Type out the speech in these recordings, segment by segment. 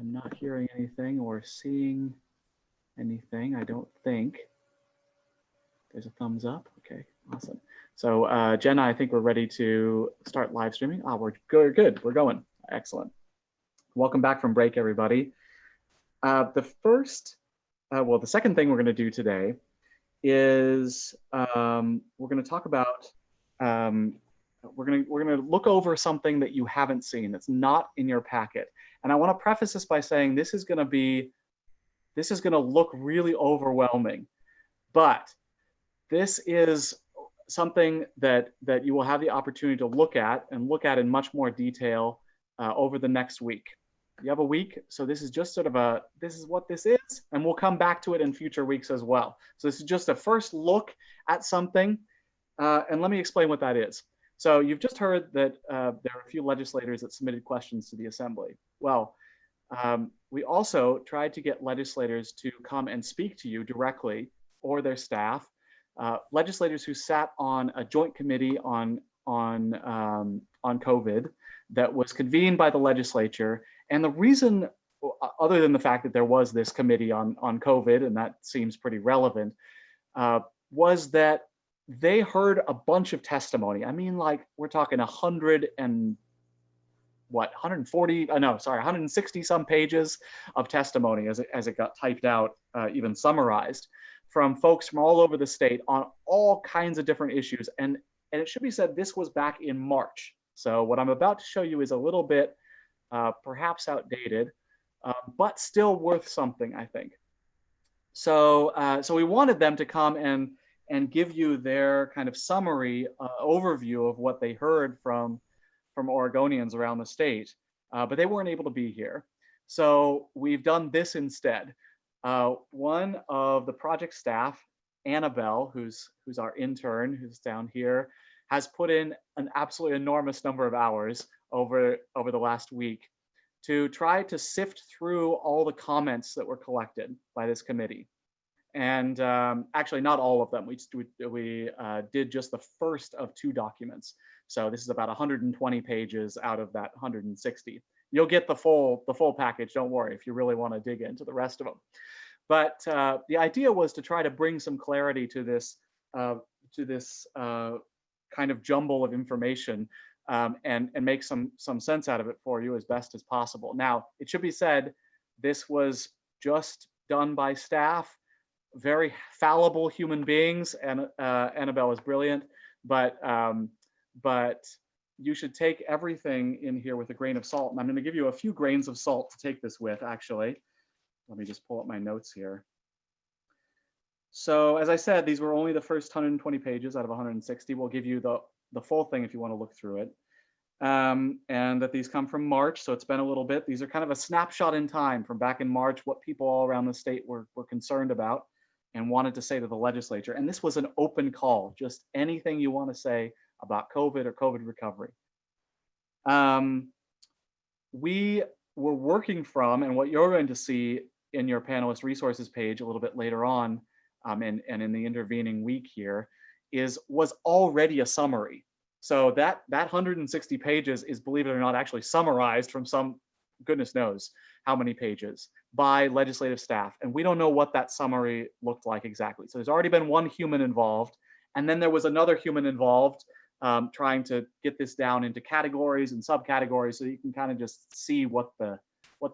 I'm not hearing anything or seeing anything, I don't think. There's a thumbs up. Okay, awesome. So Jenna, I think we're ready to start live streaming. We're good. We're going. Excellent. Welcome back from break, everybody. The second thing we're going to do today is we're going to talk about we're going to look over something that you haven't seen that's not in your packet. And I want to preface this by saying this is going to look really overwhelming, but this is something that you will have the opportunity to look at in much more detail over the next week. You have a week, so this is just sort of this is what this is, and we'll come back to it in future weeks as well. So this is just a first look at something, and let me explain what that is. So you've just heard that there are a few legislators that submitted questions to the Assembly. Well, we also tried to get legislators to come and speak to you directly or their staff, legislators who sat on a joint committee on COVID that was convened by the legislature. And the reason, other than the fact that there was this committee on COVID, and that seems pretty relevant, was that they heard a bunch of testimony. I mean, like, we're talking 160 some pages of testimony as it got typed out, even summarized, from folks from all over the state on all kinds of different issues. And it should be said, this was back in March. So what I'm about to show you is a little bit perhaps outdated, but still worth something, I think. So we wanted them to come and give you their kind of summary overview of what they heard from Oregonians around the state, but they weren't able to be here. So we've done this instead. One of the project staff, Annabelle, who's our intern, who's down here, has put in an absolutely enormous number of hours over the last week to try to sift through all the comments that were collected by this committee. And actually, not all of them. We did just the first of 2 documents. So this is about 120 pages out of that 160. You'll get the full package. Don't worry if you really want to dig into the rest of them. But the idea was to try to bring some clarity to this kind of jumble of information, and make some sense out of it for you as best as possible. Now, it should be said, this was just done by staff, very fallible human beings, and Annabelle is brilliant, but you should take everything in here with a grain of salt. And I'm going to give you a few grains of salt to take this with, actually. Let me just pull up my notes here. So as I said, these were only the first 120 pages out of 160. We'll give you the full thing if you want to look through it. And that these come from March, so it's been a little bit. These are kind of a snapshot in time from back in March, what people all around the state were concerned about and wanted to say to the legislature. And this was an open call, just anything you want to say about COVID or COVID recovery. We were working from, and what you're going to see in your panelist resources page a little bit later on, and in the intervening week here, was already a summary. So that 160 pages is, believe it or not, actually summarized from some, goodness knows how many pages, by legislative staff. And we don't know what that summary looked like exactly. So there's already been one human involved, and then there was another human involved trying to get this down into categories and subcategories so you can kind of just see what the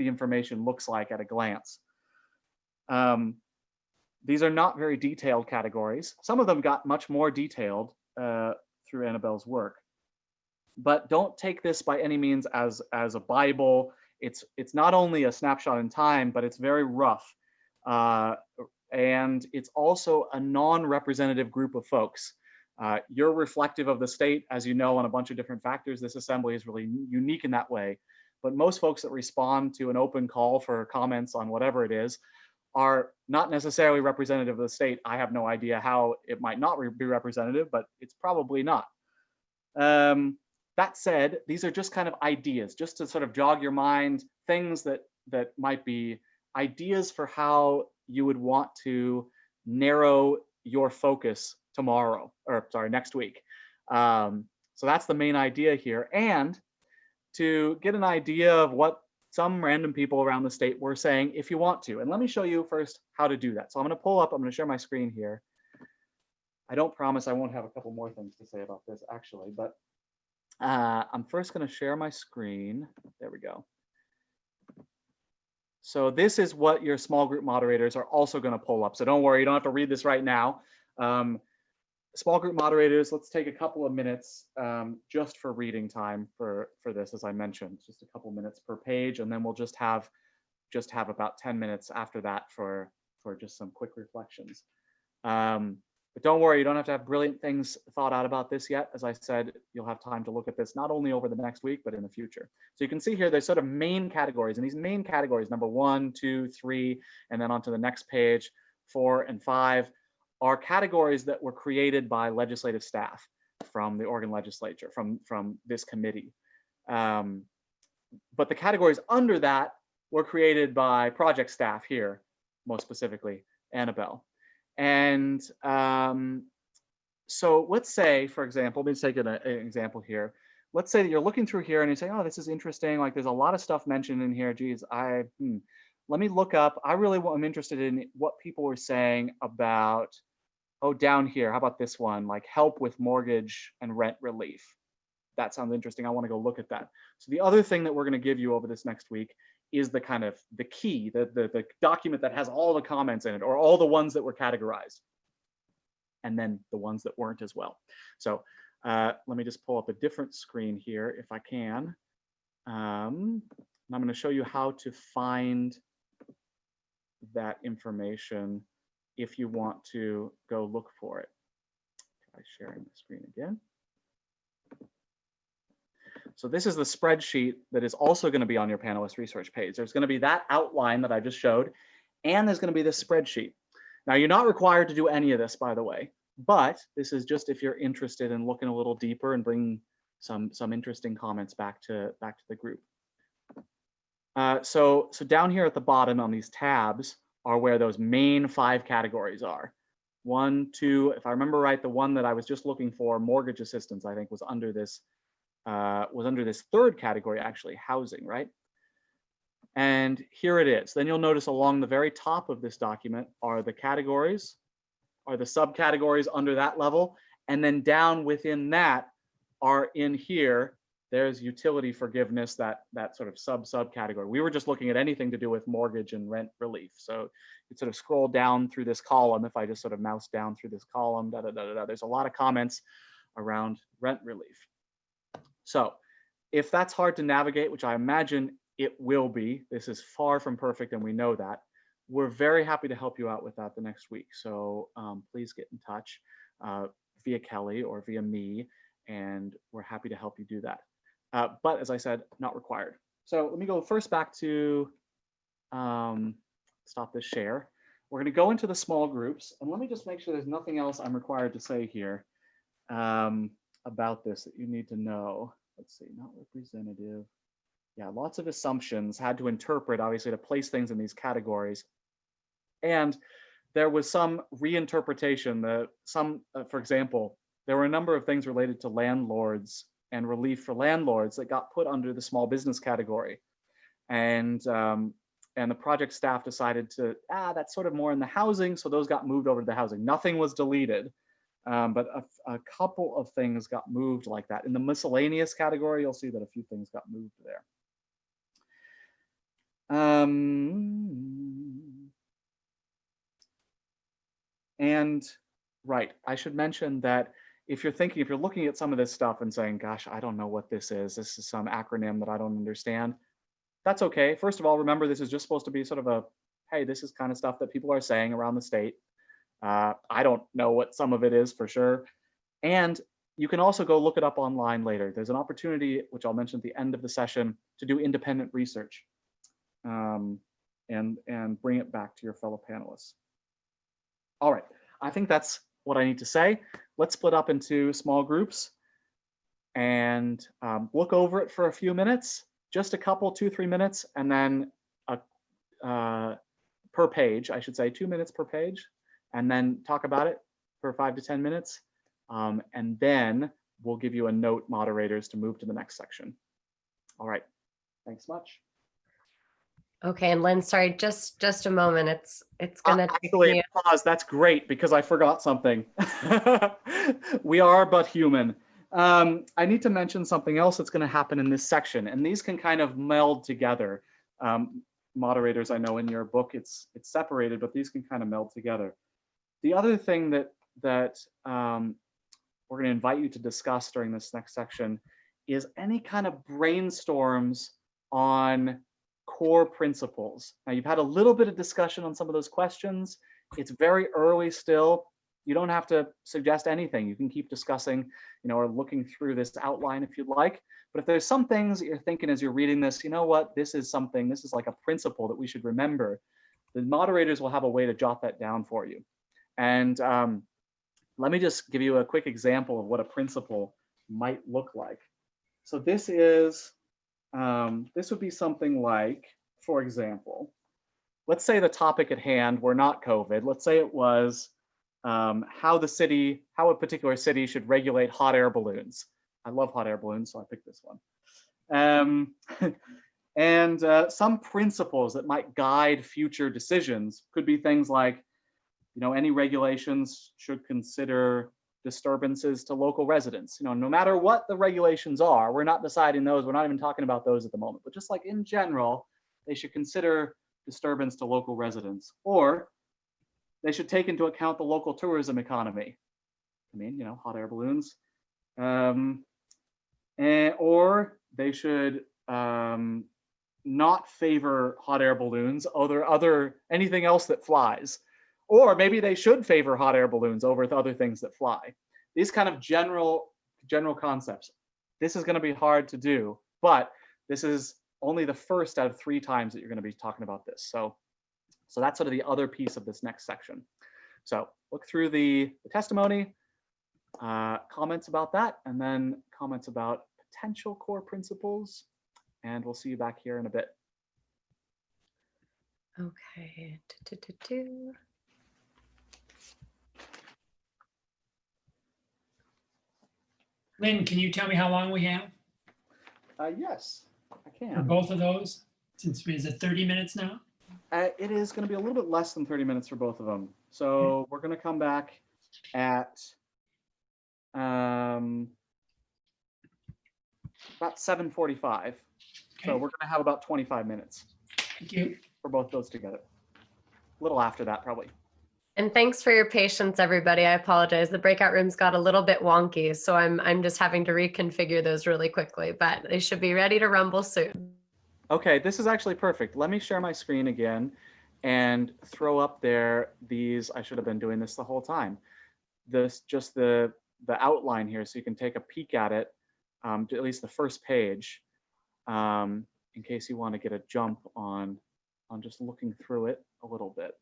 information looks like at a glance. These are not very detailed categories. Some of them got much more detailed through Annabelle's work. But don't take this by any means as a Bible. It's not only a snapshot in time, but it's very rough. And it's also a non-representative group of folks. You're reflective of the state, as you know, on a bunch of different factors. This assembly is really unique in that way. But most folks that respond to an open call for comments on whatever it is are not necessarily representative of the state. I have no idea how it might not be representative, but it's probably not. That said, these are just kind of ideas, just to sort of jog your mind, things that might be ideas for how you would want to narrow your focus next week. So that's the main idea here. And to get an idea of what some random people around the state were saying, if you want to. And let me show you first how to do that. So I'm going to pull up, I'm going to share my screen here. I don't promise I won't have a couple more things to say about this actually, but I'm first going to share my screen. There we go. So this is what your small group moderators are also going to pull up. So don't worry, you don't have to read this right now. Small group moderators, let's take a couple of minutes just for reading time for this, as I mentioned, just a couple minutes per page, and then we'll just have about 10 minutes after that for just some quick reflections. But don't worry, you don't have to have brilliant things thought out about this yet. As I said, you'll have time to look at this not only over the next week, but in the future. So you can see here, there's sort of main categories, and these main categories, number 1, 2, 3, and then onto the next page, 4 and 5, are categories that were created by legislative staff from the Oregon legislature, from this committee. But the categories under that were created by project staff here, most specifically, Annabelle. And so let's say, for example, let's take an example here. Let's say that you're looking through here and you say, oh, this is interesting. Like there's a lot of stuff mentioned in here. Geez, let me look up. I'm interested in what people were saying about, oh, down here, how about this one? Like help with mortgage and rent relief. That sounds interesting. I want to go look at that. So the other thing that we're going to give you over this next week is the kind of the key, the document that has all the comments in it, or all the ones that were categorized, and then the ones that weren't as well. So let me just pull up a different screen here if I can. And I'm going to show you how to find that information if you want to go look for it. Try sharing the screen again. So this is the spreadsheet that is also going to be on your panelist research page. There's going to be that outline that I just showed, and there's going to be this spreadsheet. Now, you're not required to do any of this, by the way, but this is just if you're interested in looking a little deeper and bringing some interesting comments back to the group. So down here at the bottom on these tabs are where those main 5 categories are. 1, 2, if I remember right, the one that I was just looking for, mortgage assistance, I think was under this third category, actually, housing, right? And here it is. Then you'll notice along the very top of this document are the categories, are the subcategories under that level, and then down within that are in here, there's utility forgiveness, that sort of subcategory. We were just looking at anything to do with mortgage and rent relief. So you sort of scroll down through this column. If I just sort of mouse down through this column, there's a lot of comments around rent relief. So if that's hard to navigate, which I imagine it will be, this is far from perfect and we know that, we're very happy to help you out with that the next week. So please get in touch via Kelly or via me, and we're happy to help you do that. But as I said, not required. So let me go first back to stop this share. We're going to go into the small groups, and let me just make sure there's nothing else I'm required to say here about this that you need to know. Let's see, not representative. Yeah, lots of assumptions, had to interpret, obviously, to place things in these categories. And there was some reinterpretation. For example, there were a number of things related to landlords and relief for landlords that got put under the small business category. And the project staff decided to, that's sort of more in the housing, so those got moved over to the housing. Nothing was deleted, but a couple of things got moved like that. In the miscellaneous category, you'll see that a few things got moved there. And right, I should mention that if you're looking at some of this stuff and saying, gosh, I don't know what this is some acronym that I don't understand, that's okay. First of all, remember, this is just supposed to be sort of a, hey, this is kind of stuff that people are saying around the state. I don't know what some of it is for sure. And you can also go look it up online later. There's an opportunity, which I'll mention at the end of the session, to do independent research and bring it back to your fellow panelists. All right, I think that's what I need to say. Let's split up into small groups and look over it for a few minutes, just a couple, 2-3 minutes, and then per page, I should say, 2 minutes per page, and then talk about it for 5 to 10 minutes. And then we'll give you a note, moderators, to move to the next section. All right, thanks much. Okay, and Lynn, sorry, just a moment. It's gonna take Actually, me. pause. That's great because I forgot something. We are but human. I need to mention something else that's going to happen in this section, and these can kind of meld together. Um, Moderators, I know in your book it's separated, but these can kind of meld together. The other thing that we're going to invite you to discuss during this next section is any kind of brainstorms on core principles. Now, you've had a little bit of discussion on some of those questions. It's very early still. You don't have to suggest anything. You can keep discussing, or looking through this outline if you'd like. But if there's some things that you're thinking as you're reading this, you know what, this is like a principle that we should remember, the moderators will have a way to jot that down for you. And let me just give you a quick example of what a principle might look like. So this would be something like, for example, let's say the topic at hand were not COVID. Let's say it was how a particular city should regulate hot air balloons. I love hot air balloons, so I picked this one. And some principles that might guide future decisions could be things like, any regulations should consider disturbances to local residents. No matter what the regulations are, we're not deciding those. We're not even talking about those at the moment. But just like in general, they should consider disturbance to local residents, or they should take into account the local tourism economy. Hot air balloons, or they should not favor hot air balloons other anything else that flies. Or maybe they should favor hot air balloons over other things that fly. These kind of general concepts. This is going to be hard to do, but this is only the first out of 3 times that you're going to be talking about this. So that's sort of the other piece of this next section. So look through the testimony, comments about that, and then comments about potential core principles. And we'll see you back here in a bit. Okay. Lynn, can you tell me how long we have Yes, I can. for both of those? Since is it 30 minutes now? It is going to be a little bit less than 30 minutes for both of them. So we're going to come back at about 7:45. Okay. So we're going to have about 25 minutes. Thank you. For both those together. A little after that, probably. And thanks for your patience, everybody. I apologize. The breakout rooms got a little bit wonky, so I'm just having to reconfigure those really quickly, but they should be ready to rumble soon. Okay, this is actually perfect. Let me share my screen again and throw up there these. I should have been doing this the whole time. Just the outline here, so you can take a peek at it, at least the first page, in case you want to get a jump on just looking through it a little bit.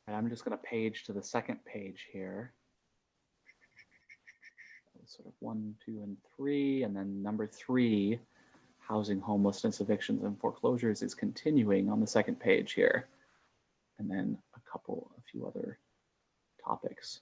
And I'm just going to page to the second page here. Sort of 1, 2, and 3, and then number 3, housing, homelessness, evictions, and foreclosures is continuing on the second page here. And then a few other topics.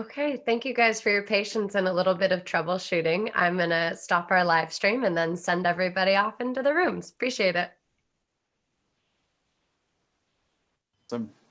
Okay, thank you guys for your patience and a little bit of troubleshooting. I'm going to stop our live stream and then send everybody off into the rooms. Appreciate it. Awesome.